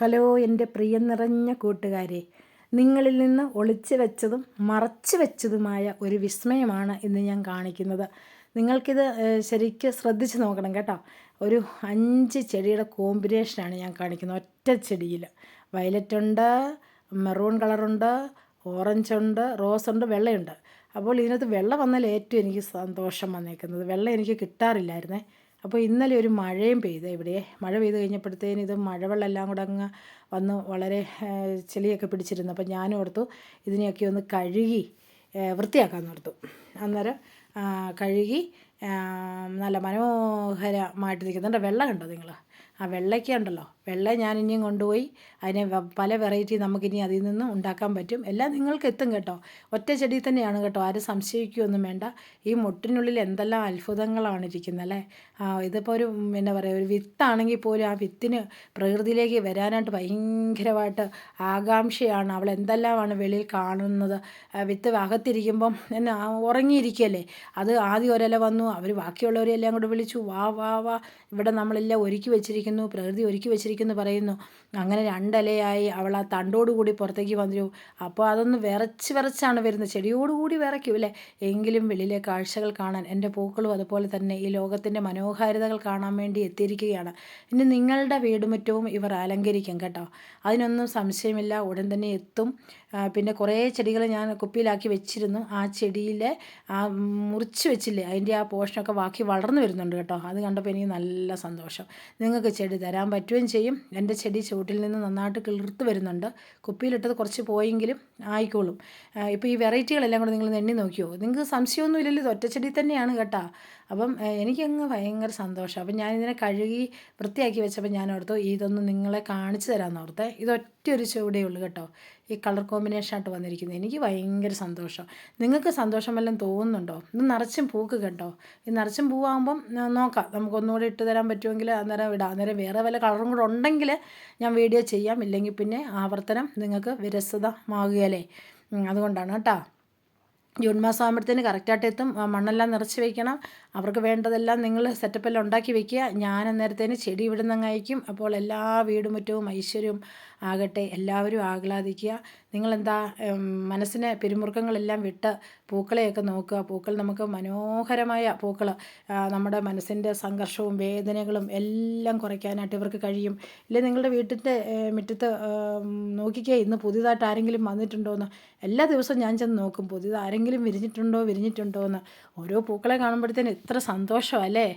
Hello എൻ്റെ പ്രിയം നിറഞ്ഞ കൂട്ടുകാരെ, നിങ്ങളിൽ നിന്ന് ഒളിച്ചു വെച്ചതും മറച്ചു വെച്ചതുമായ ഒരു വിസ്മയമാണ് ഇന്ന് ഞാൻ കാണിക്കുന്നത്. നിങ്ങൾക്കിത് ശരിക്കും ശ്രദ്ധിച്ച് നോക്കണം കേട്ടോ. ഒരു 5 ചെടിയുടെ കോമ്പിനേഷനാണ് ഞാൻ കാണിക്കുന്നത് ഒറ്റ ചെടിയിൽ. വയലറ്റ് ഉണ്ട്, മെറൂൺ കളറുണ്ട്, ഓറഞ്ച് ഉണ്ട്, റോസ് ഉണ്ട്, വെള്ളയുണ്ട്. അപ്പോൾ ഇതിനകത്ത് വെള്ള വന്നാൽ ഏറ്റവും എനിക്ക് സന്തോഷം വന്നേക്കുന്നത്. വെള്ളം എനിക്ക് കിട്ടാറില്ലായിരുന്നേ. അപ്പോൾ ഇന്നലെ ഒരു മഴയും പെയ്ത് ഇവിടെ. മഴ പെയ്ത് കഴിഞ്ഞപ്പോഴത്തേനും ഇത് മഴവെള്ളം എല്ലാം കൂടെ അങ്ങ് വന്ന് വളരെ ചെളിയൊക്കെ പിടിച്ചിരുന്നു. അപ്പോൾ ഞാൻ ഓർത്തു ഇതിനെയൊക്കെ ഒന്ന് കഴുകി വൃത്തിയാക്കാമെന്ന് ഓർത്തു. അന്നേരം കഴുകി നല്ല മനോഹരമായിട്ടിരിക്കുന്നുണ്ട്. വെള്ളം കണ്ടോ നിങ്ങൾ? ആ വെള്ളയ്ക്ക ഉണ്ടല്ലോ, വെള്ള ഞാൻ ഇനിയും കൊണ്ടുപോയി അതിനെ പല വെറൈറ്റി നമുക്കിനി അതിൽ നിന്ന് ഉണ്ടാക്കാൻ പറ്റും. എല്ലാം നിങ്ങൾക്ക് എത്തും കേട്ടോ. ഒറ്റ ചെടി തന്നെയാണ് കേട്ടോ, ആരും സംശയിക്കുകയൊന്നും വേണ്ട. ഈ മുട്ടിനുള്ളിൽ എന്തെല്ലാം അത്ഭുതങ്ങളാണ് ഇരിക്കുന്നത് അല്ലേ. ഇതിപ്പോൾ ഒരു എന്താ പറയുക, ഒരു വിത്താണെങ്കിൽ പോലും ആ വിത്തിന് പ്രകൃതിയിലേക്ക് വരാനായിട്ട് ഭയങ്കരമായിട്ട് ആകാംക്ഷയാണ്. അവൾ എന്തെല്ലാമാണ് വെളിയിൽ കാണുന്നത്. വിത്ത് അകത്തിരിക്കുമ്പം എന്നെ ഉറങ്ങിയിരിക്കുകയല്ലേ, അത് ആദ്യം ഒരില വന്നു, അവർ ബാക്കിയുള്ളവരെല്ലാം കൂടെ വിളിച്ചു, വാ വാ വാ, ഇവിടെ നമ്മളെല്ലാം ഒരുക്കി വെച്ചിരിക്കുന്നു, പ്രകൃതി ഒരുക്കി വെച്ചിരിക്കുന്നു പറയുന്നു. അങ്ങനെ 2 ഇലയായി അവൾ ആ തണ്ടോടുകൂടി പുറത്തേക്ക് വന്നു. അപ്പോൾ അതൊന്ന് വിറച്ചാണ് വരുന്നത്. ചെടിയോടുകൂടി വിറയ്ക്കും അല്ലേ. എങ്കിലും വെളിയിലെ കാഴ്ചകൾ കാണാൻ എൻ്റെ പൂക്കളും അതുപോലെ തന്നെ ഈ ലോകത്തിൻ്റെ മനോഹാരിതകൾ കാണാൻ വേണ്ടി എത്തിയിരിക്കുകയാണ്. ഇനി നിങ്ങളുടെ വീടുമുറ്റവും ഇവർ അലങ്കരിക്കും കേട്ടോ, അതിനൊന്നും സംശയമില്ല. ഉടൻ തന്നെ എത്തും. പിന്നെ കുറേ ചെടികൾ ഞാൻ കുപ്പിയിലാക്കി വെച്ചിരുന്നു. ആ ചെടിയിലെ മുറിച്ച് വെച്ചില്ലേ, അതിൻ്റെ ആ പോർഷനൊക്കെ ബാക്കി വളർന്നു വരുന്നുണ്ട് കേട്ടോ. അത് കണ്ടപ്പോൾ എനിക്ക് നല്ല സന്തോഷം. നിങ്ങൾക്ക് ചെടി തരാൻ പറ്റുകയും ചെയ്യും. എൻ്റെ ചെടി ചുവട്ടിൽ നിന്ന് നന്നായിട്ട് കിളിർത്ത് വരുന്നുണ്ട്. കുപ്പിയിലിട്ടത് കുറച്ച് പോയെങ്കിലും ആയിക്കോളും. ഇപ്പോൾ ഈ വെറൈറ്റികളെല്ലാം കൂടെ നിങ്ങൾ എണ്ണി നോക്കിയോ? നിങ്ങൾക്ക് സംശയമൊന്നുമില്ലല്ലോ, ഇത് ഒറ്റച്ചെടി തന്നെയാണ് കേട്ടോ. അപ്പം എനിക്കങ്ങ് ഭയങ്കര സന്തോഷം. അപ്പം ഞാനിതിനെ കഴുകി വൃത്തിയാക്കി വെച്ചപ്പോൾ ഞാൻ ഓർത്തു ഇതൊന്ന് നിങ്ങളെ കാണിച്ചു തരാമെന്ന് ഓർത്തേ. ഇതൊറ്റൊരു ചുവടേ ഉള്ളൂ കേട്ടോ, ഈ കളർ കോമ്പിനേഷനായിട്ട് വന്നിരിക്കുന്നത്. എനിക്ക് ഭയങ്കര സന്തോഷം. നിങ്ങൾക്ക് സന്തോഷം വല്ലതും തോന്നുന്നുണ്ടോ? ഇത് നിറച്ചും പൂക്ക് കേട്ടോ. ഈ നിറച്ചും പൂവാകുമ്പം നോക്കാം, നമുക്കൊന്നുകൂടി ഇട്ട് തരാൻ പറ്റുമെങ്കിൽ അന്നേരം ഇടാം. അന്നേരം വേറെ വല്ല കളറും കൂടെ ഉണ്ടെങ്കിൽ ഞാൻ വീഡിയോ ചെയ്യാം. ഇല്ലെങ്കിൽ പിന്നെ ആവർത്തനം നിങ്ങൾക്ക് വിരസതമാകുകയല്ലേ. അതുകൊണ്ടാണ് കേട്ടോ. ജൂൺ മാസം ആകുമ്പോഴത്തേന് കറക്റ്റായിട്ട് എത്തും. മണ്ണെല്ലാം നിറച്ച് വയ്ക്കണം. അവർക്ക് വേണ്ടതെല്ലാം നിങ്ങൾ സെറ്റപ്പെല്ലാം ഉണ്ടാക്കി വെക്കുക. ഞാൻ അന്നേരത്തേന് ചെടി ഇവിടെ നിന്ന് അയക്കും. അപ്പോൾ എല്ലാ വീടുമുറ്റവും ഐശ്വര്യവും ആകട്ടെ. എല്ലാവരും ആഹ്ലാദിക്കുക. നിങ്ങളെന്താ മനസ്സിനെ പിരിമുറുക്കങ്ങളെല്ലാം വിട്ട് പൂക്കളെയൊക്കെ നോക്കുക. പൂക്കൾ നമുക്ക് മനോഹരമായ പൂക്കൾ നമ്മുടെ മനസ്സിൻ്റെ സംഘർഷവും വേദനകളും എല്ലാം കുറയ്ക്കാനായിട്ട് ഇവർക്ക് കഴിയും. ഇല്ലെങ്കിൽ നിങ്ങളുടെ വീട്ടിൻ്റെ മുറ്റത്ത് നോക്കിക്കേ, ഇന്ന് പുതിയതായിട്ട് ആരെങ്കിലും വന്നിട്ടുണ്ടോ എന്ന്. എല്ലാ ദിവസവും ഞാൻ ചെന്ന് നോക്കും, പുതിയത് ആരെങ്കിലും വിരിഞ്ഞിട്ടുണ്ടോ എന്ന്. ഓരോ പൂക്കളെ കാണുമ്പോഴത്തേന് എത്ര സന്തോഷമല്ലേ.